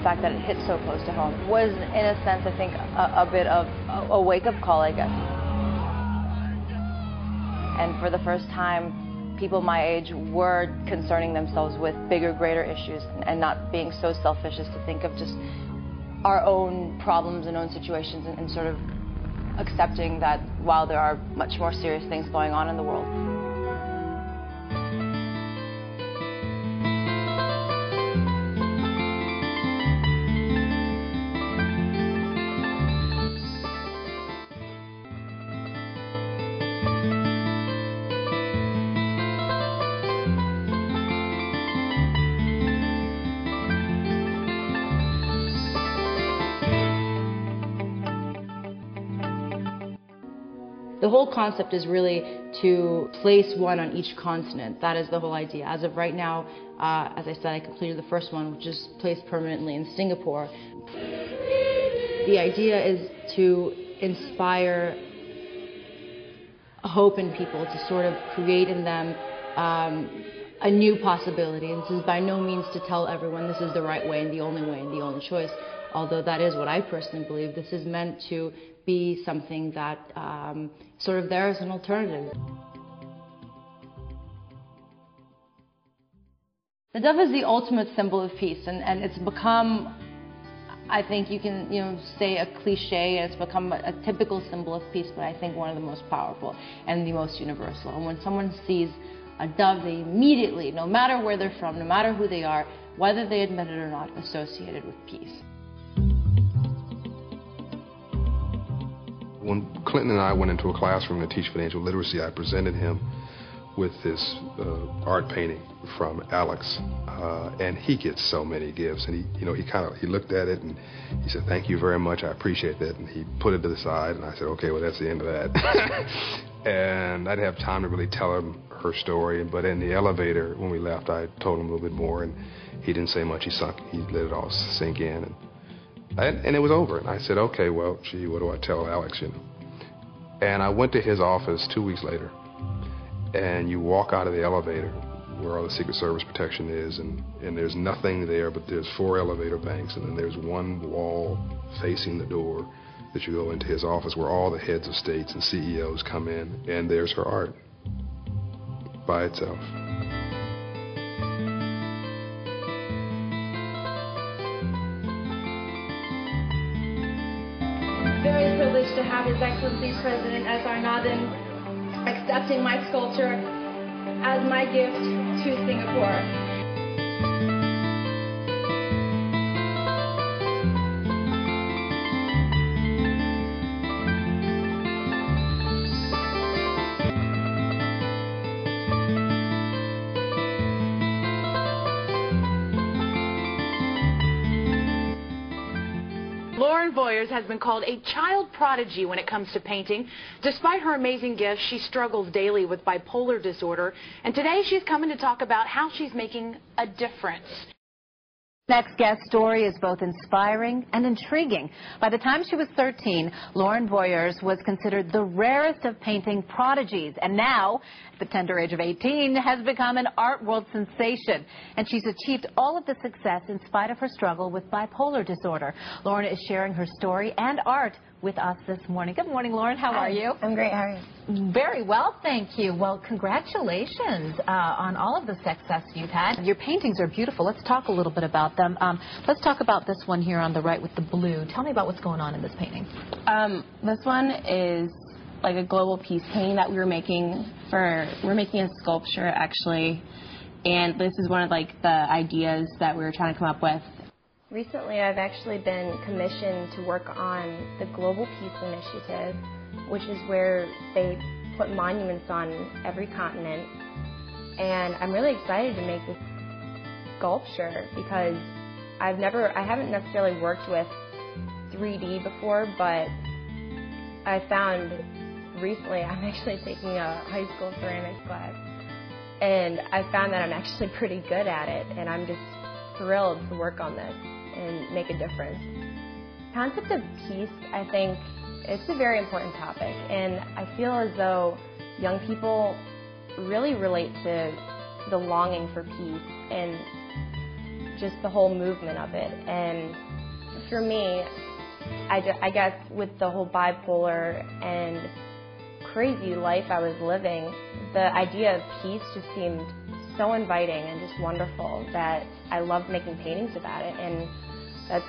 fact that it hit so close to home was, in a sense, I think, a bit of a wake-up call, I guess. And for the first time, people my age were concerning themselves with bigger, greater issues and not being so selfish as to think of just our own problems and own situations and sort of accepting that while there are much more serious things going on in the world. The whole concept is really to place one on each continent. That is the whole idea. As of right now, as I said, I completed the first one, which is placed permanently in Singapore. The idea is to inspire hope in people, to sort of create in them a new possibility. And this is by no means to tell everyone this is the right way and the only choice. Although that is what I personally believe. This is meant to be something that sort of there as an alternative. The dove is the ultimate symbol of peace, and it's become, I think you can say a cliche, and it's become a typical symbol of peace, but I think one of the most powerful and the most universal. And when someone sees a dove, they immediately, no matter where they're from, no matter who they are, whether they admit it or not, associate it with peace. When Clinton and I went into a classroom to teach financial literacy, I presented him with this art painting from Alex, and he gets so many gifts. And he looked at it and he said, "Thank you very much, I appreciate that." And he put it to the side, and I said, "Okay, well that's the end of that." And I didn't have time to really tell him her story. But in the elevator when we left, I told him a little bit more, and he didn't say much. He let it all sink in. And it was over. And I said, okay, well, gee, what do I tell Alex, And I went to his office 2 weeks later. And you walk out of the elevator where all the Secret Service protection is, and there's nothing there, but there's 4 elevator banks, and then there's one wall facing the door that you go into his office where all the heads of states and CEOs come in, and there's her art by itself. Very privileged to have His Excellency President S.R. Nathan accepting my sculpture as my gift to Singapore. Lauren Voiers has been called a child prodigy when it comes to painting. Despite her amazing gifts, she struggles daily with bipolar disorder. And today she's coming to talk about how she's making a difference. Next guest story is both inspiring and intriguing. By the time she was 13, Lauren Voiers was considered the rarest of painting prodigies. And now, at the tender age of 18, has become an art world sensation. And she's achieved all of the success in spite of her struggle with bipolar disorder. Lauren is sharing her story and art with us this morning. Good morning, Lauren. How are you? I'm great. How are you? Very well, thank you. Well, congratulations on all of the success you've had. Your paintings are beautiful. Let's talk a little bit about them. Let's talk about this one here on the right with the blue. Tell me about what's going on in this painting. This one is like a global peace painting that we're making a sculpture actually, and this is one of the ideas that we were trying to come up with. Recently, I've actually been commissioned to work on the Global Peace Initiative, which is where they put monuments on every continent. And I'm really excited to make this sculpture because I haven't necessarily worked with 3D before, but I found recently I'm actually taking a high school ceramics class, and I found that I'm actually pretty good at it, and I'm just thrilled to work on this and make a difference. The concept of peace, I think, it's a very important topic, and I feel as though young people really relate to the longing for peace and just the whole movement of it. And for me, I guess with the whole bipolar and crazy life I was living, the idea of peace just seemed so inviting and just wonderful that I loved making paintings about it. And that's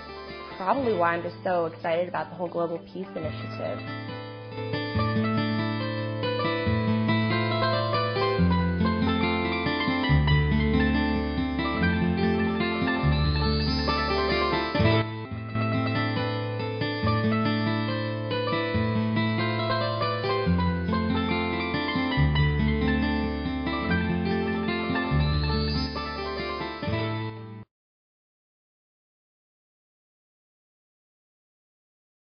probably why I'm just so excited about the whole Global Peace Initiative.